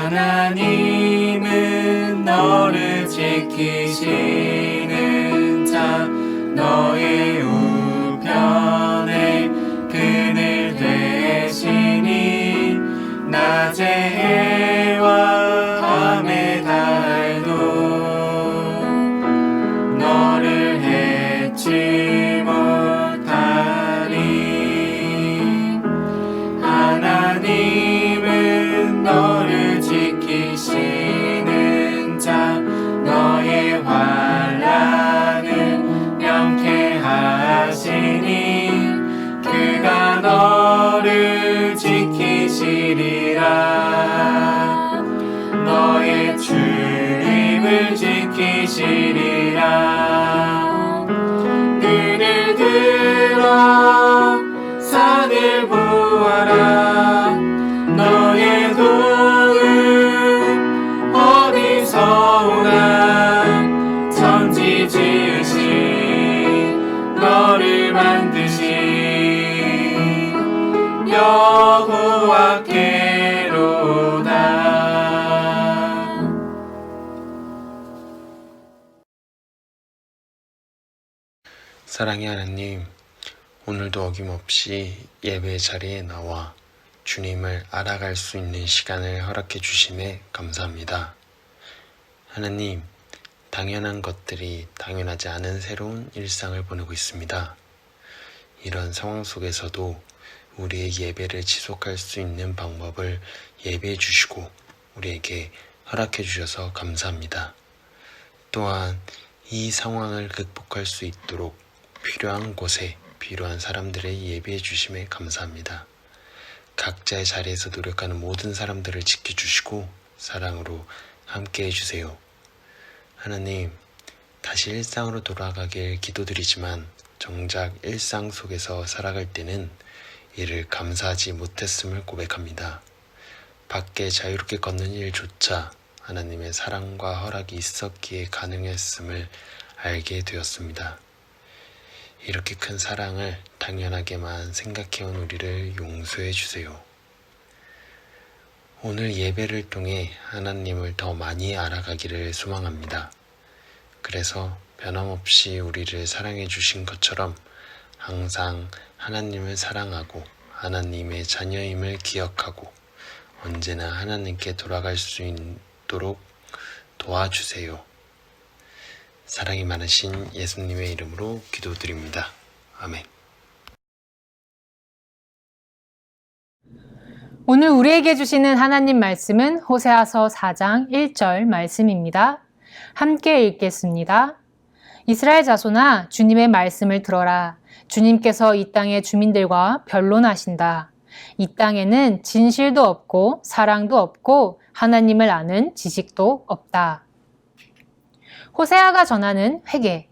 하나님은 너를 지키시는 자, 너의 우편에 그늘 되시니 낮에 해와 밤의 달도 너를 해치 못하리. 하나님은 너를 지키시는 자, 너의 환난을 명쾌하시니 그가 너를 지키시리라. 너의 출입을 지키시리라. 눈을 들어 산을 보아라. 너의 도움 어디서 오나. 천지 지으신 너를 만드신 여호와께로다. 사랑의 하나님, 오늘도 어김없이 예배 자리에 나와 주님을 알아갈 수 있는 시간을 허락해 주심에 감사합니다. 하나님, 당연한 것들이 당연하지 않은 새로운 일상을 보내고 있습니다. 이런 상황 속에서도 우리의 예배를 지속할 수 있는 방법을 예배해 주시고 우리에게 허락해 주셔서 감사합니다. 또한 이 상황을 극복할 수 있도록 필요한 곳에 필요한 사람들의 예배해 주심에 감사합니다. 각자의 자리에서 노력하는 모든 사람들을 지켜주시고 사랑으로 함께 해주세요. 하나님, 다시 일상으로 돌아가길 기도드리지만 정작 일상 속에서 살아갈 때는 이를 감사하지 못했음을 고백합니다. 밖에 자유롭게 걷는 일조차 하나님의 사랑과 허락이 있었기에 가능했음을 알게 되었습니다. 이렇게 큰 사랑을 당연하게만 생각해온 우리를 용서해 주세요. 오늘 예배를 통해 하나님을 더 많이 알아가기를 소망합니다. 그래서 변함없이 우리를 사랑해 주신 것처럼 항상 하나님을 사랑하고 하나님의 자녀임을 기억하고 언제나 하나님께 돌아갈 수 있도록 도와주세요. 사랑이 많으신 예수님의 이름으로 기도드립니다. 아멘. 오늘 우리에게 주시는 하나님 말씀은 호세아서 4장 1절 말씀입니다. 함께 읽겠습니다. 이스라엘 자손아, 주님의 말씀을 들어라. 주님께서 이 땅의 주민들과 변론하신다. 이 땅에는 진실도 없고 사랑도 없고 하나님을 아는 지식도 없다. 호세아가 전하는 회개.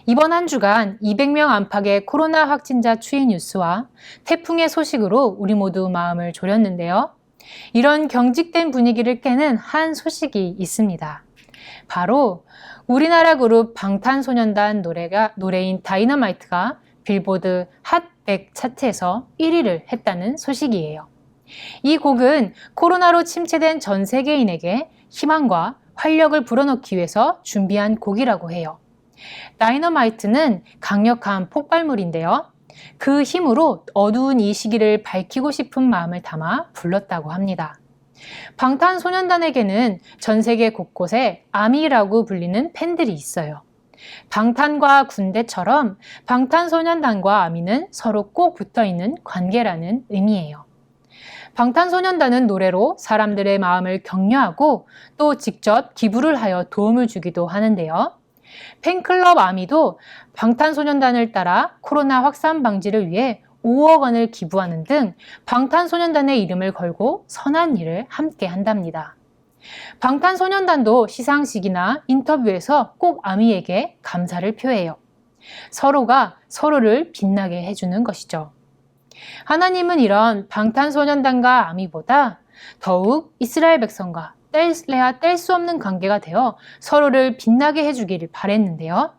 이번 한 주간 200명 안팎의 코로나 확진자 추이 뉴스와 태풍의 소식으로 우리 모두 마음을 졸였는데요. 이런 경직된 분위기를 깨는 한 소식이 있습니다. 바로 우리나라 그룹 방탄소년단 노래인 다이너마이트가 빌보드 핫 100 차트에서 1위를 했다는 소식이에요. 이 곡은 코로나로 침체된 전 세계인에게 희망과 활력을 불어넣기 위해서 준비한 곡이라고 해요. 다이너마이트는 강력한 폭발물인데요. 그 힘으로 어두운 이 시기를 밝히고 싶은 마음을 담아 불렀다고 합니다. 방탄소년단에게는 전 세계 곳곳에 아미라고 불리는 팬들이 있어요. 방탄과 군대처럼 방탄소년단과 아미는 서로 꼭 붙어있는 관계라는 의미예요. 방탄소년단은 노래로 사람들의 마음을 격려하고 또 직접 기부를 하여 도움을 주기도 하는데요. 팬클럽 아미도 방탄소년단을 따라 코로나 확산 방지를 위해 5억 원을 기부하는 등 방탄소년단의 이름을 걸고 선한 일을 함께 한답니다. 방탄소년단도 시상식이나 인터뷰에서 꼭 아미에게 감사를 표해요. 서로가 서로를 빛나게 해주는 것이죠. 하나님은 이런 방탄소년단과 아미보다 더욱 이스라엘 백성과 뗄래야 뗄 수 없는 관계가 되어 서로를 빛나게 해주기를 바랬는데요.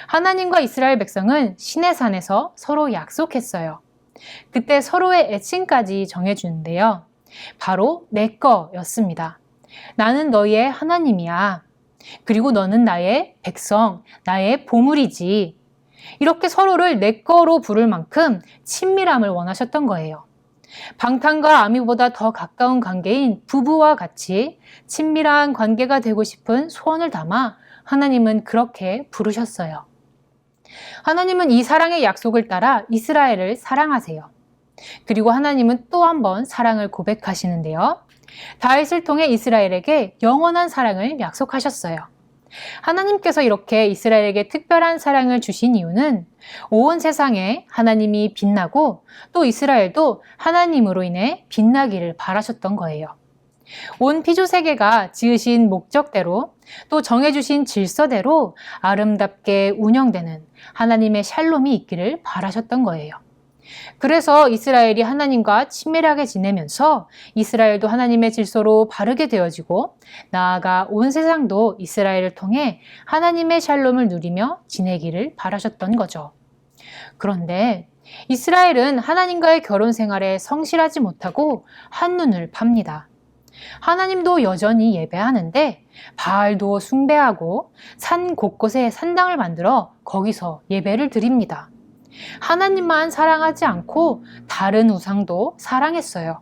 하나님과 이스라엘 백성은 시내산에서 서로 약속했어요. 그때 서로의 애칭까지 정해주는데요. 바로 내 거였습니다. 나는 너희의 하나님이야. 그리고 너는 나의 백성, 나의 보물이지. 이렇게 서로를 내 거로 부를 만큼 친밀함을 원하셨던 거예요. 방탕과 아미보다 더 가까운 관계인 부부와 같이 친밀한 관계가 되고 싶은 소원을 담아 하나님은 그렇게 부르셨어요. 하나님은 이 사랑의 약속을 따라 이스라엘을 사랑하세요. 그리고 하나님은 또 한 번 사랑을 고백하시는데요. 다윗을 통해 이스라엘에게 영원한 사랑을 약속하셨어요. 하나님께서 이렇게 이스라엘에게 특별한 사랑을 주신 이유는 온 세상에 하나님이 빛나고 또 이스라엘도 하나님으로 인해 빛나기를 바라셨던 거예요. 온 피조세계가 지으신 목적대로 또 정해주신 질서대로 아름답게 운영되는 하나님의 샬롬이 있기를 바라셨던 거예요. 그래서 이스라엘이 하나님과 친밀하게 지내면서 이스라엘도 하나님의 질서로 바르게 되어지고 나아가 온 세상도 이스라엘을 통해 하나님의 샬롬을 누리며 지내기를 바라셨던 거죠. 그런데 이스라엘은 하나님과의 결혼 생활에 성실하지 못하고 한눈을 팝니다. 하나님도 여전히 예배하는데 바알도 숭배하고 산 곳곳에 산당을 만들어 거기서 예배를 드립니다. 하나님만 사랑하지 않고 다른 우상도 사랑했어요.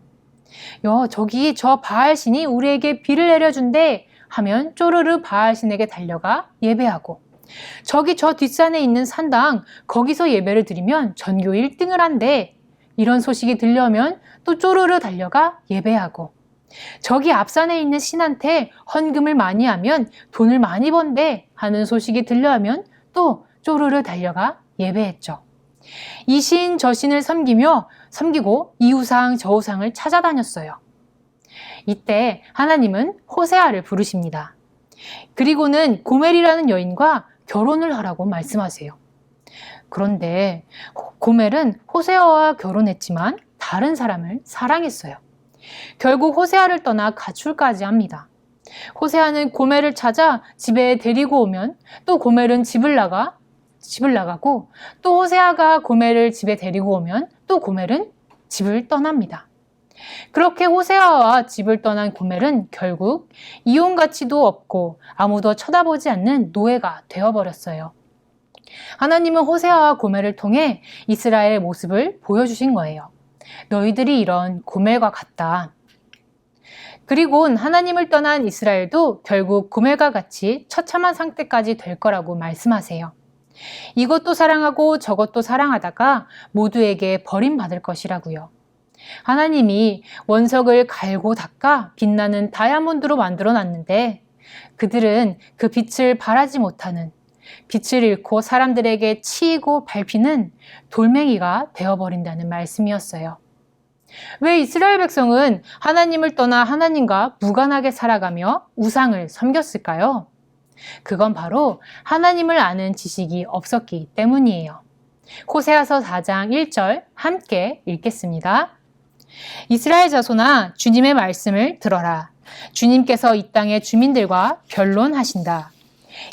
저기 저 바알신이 우리에게 비를 내려준대 하면 쪼르르 바알신에게 달려가 예배하고, 저기 저 뒷산에 있는 산당 거기서 예배를 드리면 전교 1등을 한대. 이런 소식이 들려오면 또 쪼르르 달려가 예배하고, 저기 앞산에 있는 신한테 헌금을 많이 하면 돈을 많이 번대 하는 소식이 들려오면 또 쪼르르 달려가 예배했죠. 이 신 저 신을 섬기고 이 우상 저 우상을 찾아다녔어요. 이때 하나님은 호세아를 부르십니다. 그리고는 고멜이라는 여인과 결혼을 하라고 말씀하세요. 그런데 고멜은 호세아와 결혼했지만 다른 사람을 사랑했어요. 결국 호세아를 떠나 가출까지 합니다. 호세아는 고멜을 찾아 집에 데리고 오면 또 고멜은 집을 나가고, 또 호세아가 고멜을 집에 데리고 오면 또 고멜은 집을 떠납니다. 그렇게 호세아와 집을 떠난 고멜은 결국 이혼 가치도 없고 아무도 쳐다보지 않는 노예가 되어버렸어요. 하나님은 호세아와 고멜을 통해 이스라엘의 모습을 보여주신 거예요. 너희들이 이런 고멜과 같다. 그리고 하나님을 떠난 이스라엘도 결국 고멜과 같이 처참한 상태까지 될 거라고 말씀하세요. 이것도 사랑하고 저것도 사랑하다가 모두에게 버림받을 것이라고요. 하나님이 원석을 갈고 닦아 빛나는 다이아몬드로 만들어 놨는데 그들은 그 빛을 발하지 못하는, 빛을 잃고 사람들에게 치이고 밟히는 돌멩이가 되어버린다는 말씀이었어요. 왜 이스라엘 백성은 하나님을 떠나 하나님과 무관하게 살아가며 우상을 섬겼을까요? 그건 바로 하나님을 아는 지식이 없었기 때문이에요. 호세아서 4장 1절 함께 읽겠습니다. 이스라엘 자손아, 주님의 말씀을 들어라. 주님께서 이 땅의 주민들과 변론하신다.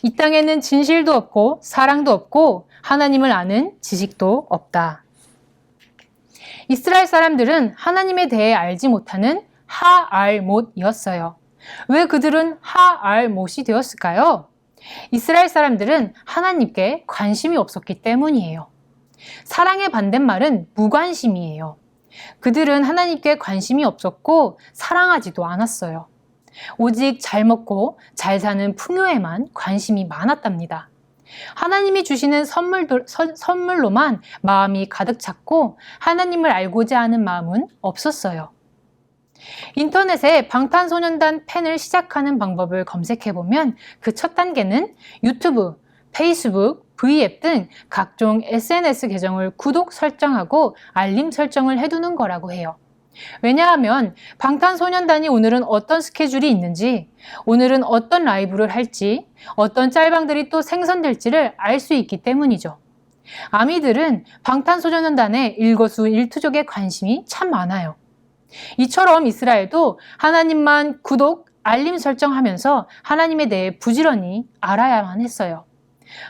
이 땅에는 진실도 없고 사랑도 없고 하나님을 아는 지식도 없다. 이스라엘 사람들은 하나님에 대해 알지 못하는 하알못이었어요. 왜 그들은 하알못이 되었을까요? 이스라엘 사람들은 하나님께 관심이 없었기 때문이에요. 사랑의 반대말은 무관심이에요. 그들은 하나님께 관심이 없었고 사랑하지도 않았어요. 오직 잘 먹고 잘 사는 풍요에만 관심이 많았답니다. 하나님이 주시는 선물로만 마음이 가득 찼고 하나님을 알고자 하는 마음은 없었어요. 인터넷에 방탄소년단 팬을 시작하는 방법을 검색해보면 그 첫 단계는 유튜브, 페이스북, V앱 등 각종 SNS 계정을 구독 설정하고 알림 설정을 해두는 거라고 해요. 왜냐하면 방탄소년단이 오늘은 어떤 스케줄이 있는지, 오늘은 어떤 라이브를 할지, 어떤 짤방들이 또 생성될지를 알 수 있기 때문이죠. 아미들은 방탄소년단의 일거수일투족에 관심이 참 많아요. 이처럼 이스라엘도 하나님만 구독, 알림 설정하면서 하나님에 대해 부지런히 알아야만 했어요.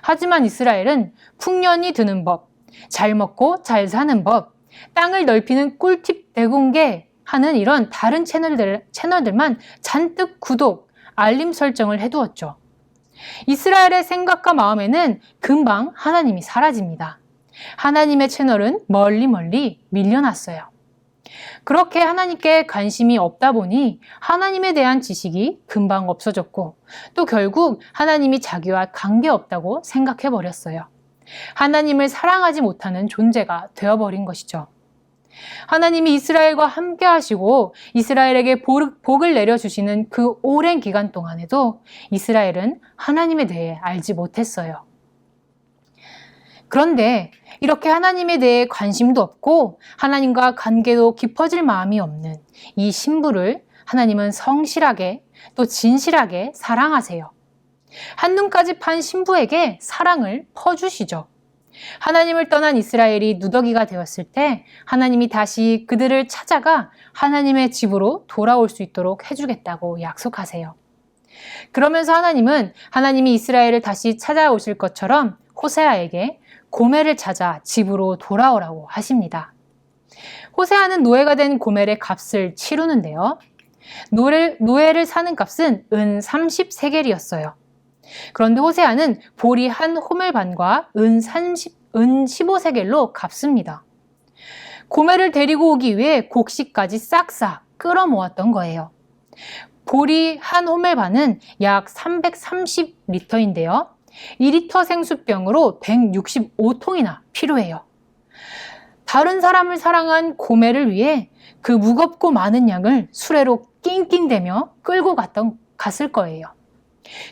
하지만 이스라엘은 풍년이 드는 법, 잘 먹고 잘 사는 법, 땅을 넓히는 꿀팁 대공개 하는 이런 다른 채널들만 잔뜩 구독, 알림 설정을 해두었죠. 이스라엘의 생각과 마음에는 금방 하나님이 사라집니다. 하나님의 채널은 멀리 밀려났어요. 그렇게 하나님께 관심이 없다 보니 하나님에 대한 지식이 금방 없어졌고 또 결국 하나님이 자기와 관계없다고 생각해 버렸어요. 하나님을 사랑하지 못하는 존재가 되어버린 것이죠. 하나님이 이스라엘과 함께 하시고 이스라엘에게 복을 내려주시는 그 오랜 기간 동안에도 이스라엘은 하나님에 대해 알지 못했어요. 그런데 이렇게 하나님에 대해 관심도 없고 하나님과 관계도 깊어질 마음이 없는 이 신부를 하나님은 성실하게 또 진실하게 사랑하세요. 한눈까지 판 신부에게 사랑을 퍼주시죠. 하나님을 떠난 이스라엘이 누더기가 되었을 때 하나님이 다시 그들을 찾아가 하나님의 집으로 돌아올 수 있도록 해주겠다고 약속하세요. 그러면서 하나님은 하나님이 이스라엘을 다시 찾아오실 것처럼 호세아에게 고멜을 찾아 집으로 돌아오라고 하십니다. 호세아는 노예가 된 고멜의 값을 치르는데요. 노예를 사는 값은 은 30세겔이었어요. 그런데 호세아는 보리 한 호멜반과 은 15세겔로 갚습니다. 고멜을 데리고 오기 위해 곡식까지 싹싹 끌어모았던 거예요. 보리 한 호멜반은 약 330리터인데요. 2리터 생수병으로 165통이나 필요해요. 다른 사람을 사랑한 고멜을 위해 그 무겁고 많은 양을 수레로 낑낑대며 끌고 갔을 거예요.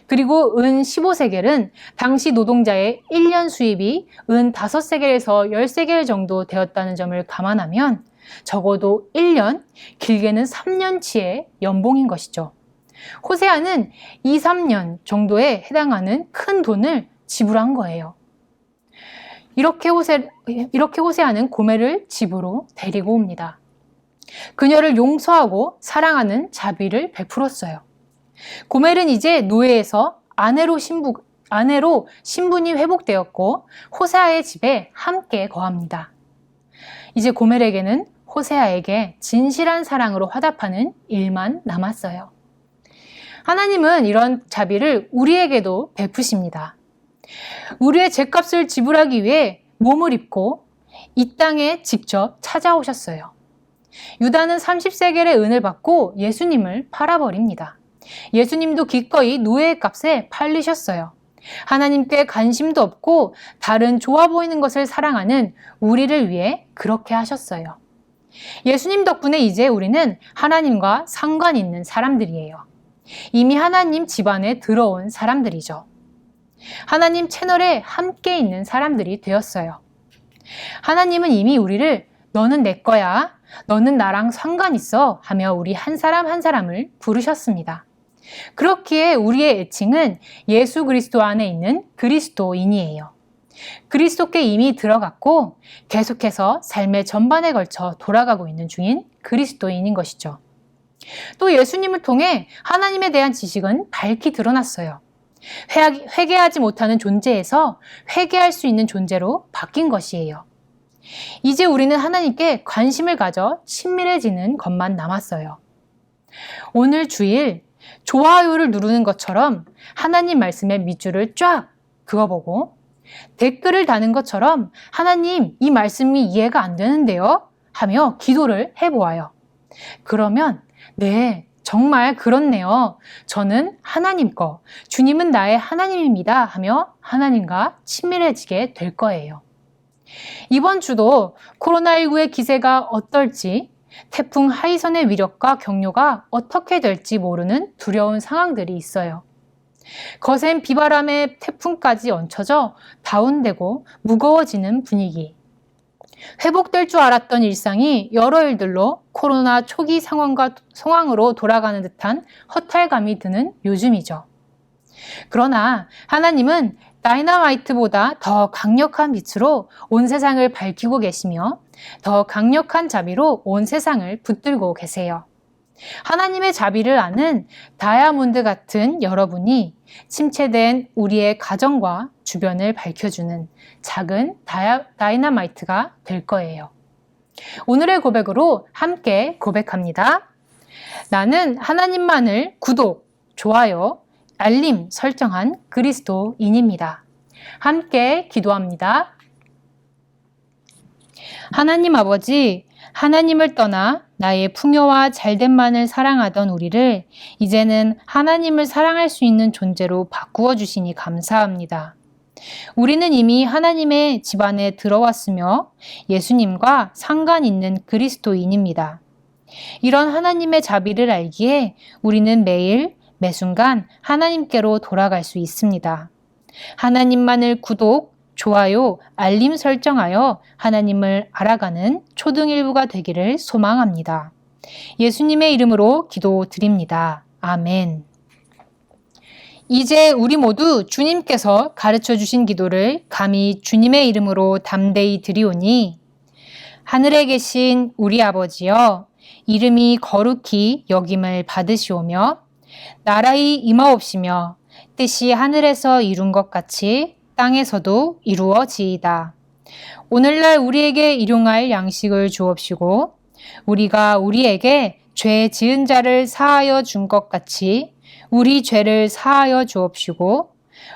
그리고 은 15세겔은 당시 노동자의 1년 수입이 은 5세겔에서 10세겔 정도 되었다는 점을 감안하면 적어도 1년, 길게는 3년치의 연봉인 것이죠. 호세아는 2, 3년 정도에 해당하는 큰 돈을 지불한 거예요. 이렇게 호세아는 고멜을 집으로 데리고 옵니다. 그녀를 용서하고 사랑하는 자비를 베풀었어요. 고멜은 이제 노예에서 아내로 신분이 회복되었고 호세아의 집에 함께 거합니다. 이제 고멜에게는 호세아에게 진실한 사랑으로 화답하는 일만 남았어요. 하나님은 이런 자비를 우리에게도 베푸십니다. 우리의 죗값을 지불하기 위해 몸을 입고 이 땅에 직접 찾아오셨어요. 유다는 30세겔의 은을 받고 예수님을 팔아버립니다. 예수님도 기꺼이 노예의 값에 팔리셨어요. 하나님께 관심도 없고 다른 좋아 보이는 것을 사랑하는 우리를 위해 그렇게 하셨어요. 예수님 덕분에 이제 우리는 하나님과 상관 있는 사람들이에요. 이미 하나님 집안에 들어온 사람들이죠. 하나님 채널에 함께 있는 사람들이 되었어요. 하나님은 이미 우리를 너는 내 거야, 너는 나랑 상관 있어 하며 우리 한 사람 한 사람을 부르셨습니다. 그렇기에 우리의 애칭은 예수 그리스도 안에 있는 그리스도인이에요. 그리스도께 이미 들어갔고 계속해서 삶의 전반에 걸쳐 돌아가고 있는 중인 그리스도인인 것이죠. 또 예수님을 통해 하나님에 대한 지식은 밝히 드러났어요. 회개하지 못하는 존재에서 회개할 수 있는 존재로 바뀐 것이에요. 이제 우리는 하나님께 관심을 가져 친밀해지는 것만 남았어요. 오늘 주일 좋아요를 누르는 것처럼 하나님 말씀의 밑줄을 쫙 그어보고 댓글을 다는 것처럼 하나님 이 말씀이 이해가 안 되는데요 하며 기도를 해보아요. 그러면 네, 정말 그렇네요. 저는 하나님 거, 주님은 나의 하나님입니다 하며 하나님과 친밀해지게 될 거예요. 이번 주도 코로나19의 기세가 어떨지, 태풍 하이선의 위력과 경로가 어떻게 될지 모르는 두려운 상황들이 있어요. 거센 비바람에 태풍까지 얹혀져 다운되고 무거워지는 분위기. 회복될 줄 알았던 일상이 여러 일들로 코로나 초기 상황으로 돌아가는 듯한 허탈감이 드는 요즘이죠. 그러나 하나님은 다이너마이트보다 더 강력한 빛으로 온 세상을 밝히고 계시며 더 강력한 자비로 온 세상을 붙들고 계세요. 하나님의 자비를 아는 다이아몬드 같은 여러분이 침체된 우리의 가정과 주변을 밝혀주는 작은 다이너마이트가 될 거예요. 오늘의 고백으로 함께 고백합니다. 나는 하나님만을 구독, 좋아요, 알림 설정한 그리스도인입니다. 함께 기도합니다. 하나님 아버지, 하나님을 떠나 나의 풍요와 잘됨만을 사랑하던 우리를 이제는 하나님을 사랑할 수 있는 존재로 바꾸어 주시니 감사합니다. 우리는 이미 하나님의 집안에 들어왔으며 예수님과 상관 있는 그리스도인입니다. 이런 하나님의 자비를 알기에 우리는 매일 매순간 하나님께로 돌아갈 수 있습니다. 하나님만을 구독, 좋아요, 알림 설정하여 하나님을 알아가는 초등일부가 되기를 소망합니다. 예수님의 이름으로 기도드립니다. 아멘. 이제 우리 모두 주님께서 가르쳐 주신 기도를 감히 주님의 이름으로 담대히 드리오니, 하늘에 계신 우리 아버지여, 이름이 거룩히 여김을 받으시오며 나라의 임하옵시며 뜻이 하늘에서 이룬 것 같이 땅에서도 이루어지이다. 오늘날 우리에게 일용할 양식을 주옵시고 우리가 우리에게 죄 지은 자를 사하여 준 것 같이 우리 죄를 사하여 주옵시고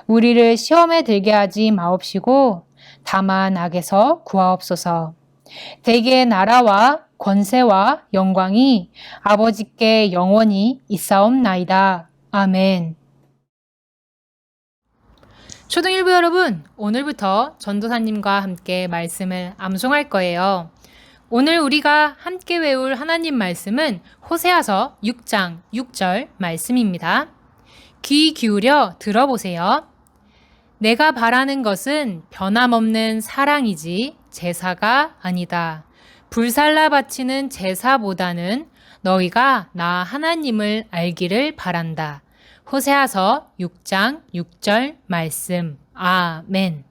우리를 시험에 들게 하지 마옵시고 다만 악에서 구하옵소서. 대개 나라와 권세와 영광이 아버지께 영원히 있사옵나이다. 아멘. 초등일부 여러분, 오늘부터 전도사님과 함께 말씀을 암송할 거예요. 오늘 우리가 함께 외울 하나님 말씀은 호세아서 6장 6절 말씀입니다. 귀 기울여 들어보세요. 내가 바라는 것은 변함없는 사랑이지 제사가 아니다. 불살라 바치는 제사보다는 너희가 나 하나님을 알기를 바란다. 호세아서 6장 6절 말씀. 아멘.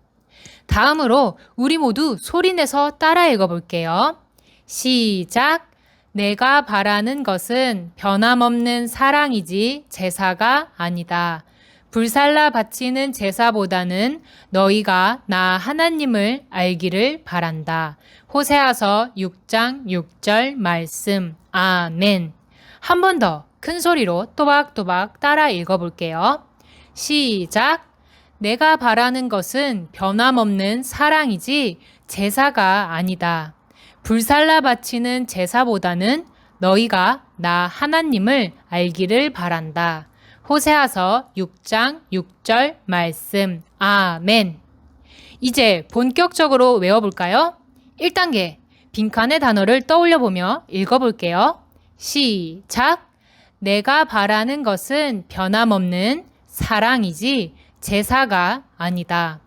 다음으로 우리 모두 소리내서 따라 읽어볼게요. 시작. 내가 바라는 것은 변함없는 사랑이지 제사가 아니다. 불살라 바치는 제사보다는 너희가 나 하나님을 알기를 바란다. 호세아서 6장 6절 말씀. 아멘. 한 번 더 큰 소리로 또박또박 따라 읽어볼게요. 시작. 내가 바라는 것은 변함없는 사랑이지 제사가 아니다. 불살라 바치는 제사보다는 너희가 나 하나님을 알기를 바란다. 호세아서 6장 6절 말씀. 아멘. 이제 본격적으로 외워볼까요? 1단계 빈칸의 단어를 떠올려보며 읽어볼게요. 시작. 내가 바라는 것은 변함없는 사랑이지 제사가 아니다.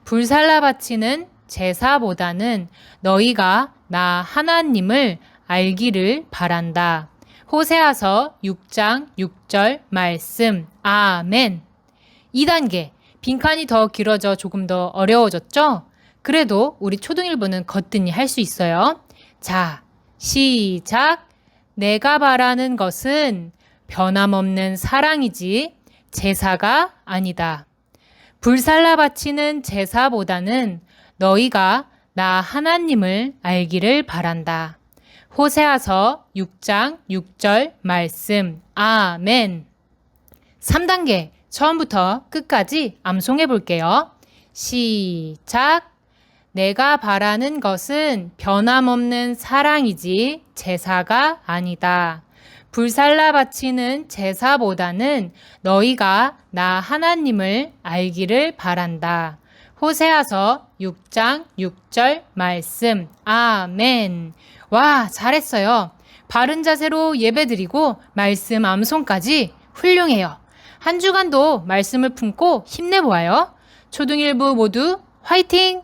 불살라 바치는 제사보다는 너희가 나 하나님을 알기를 바란다. 호세아서 6장 6절 말씀. 아멘. 2단계 빈칸이 더 길어져 조금 더 어려워졌죠? 그래도 우리 초등일부는 거뜬히 할 수 있어요. 자, 시작. 내가 바라는 것은 변함없는 사랑이지 제사가 아니다. 불살라 바치는 제사보다는 너희가 나 하나님을 알기를 바란다. 호세아서 6장 6절 말씀. 아멘. 3단계 처음부터 끝까지 암송해 볼게요. 시작. 내가 바라는 것은 변함없는 사랑이지 제사가 아니다. 불살라 바치는 제사보다는 너희가 나 하나님을 알기를 바란다. 호세아서 6장 6절 말씀. 아멘. 와, 잘했어요. 바른 자세로 예배드리고 말씀 암송까지 훌륭해요. 한 주간도 말씀을 품고 힘내보아요. 초등일부 모두 화이팅!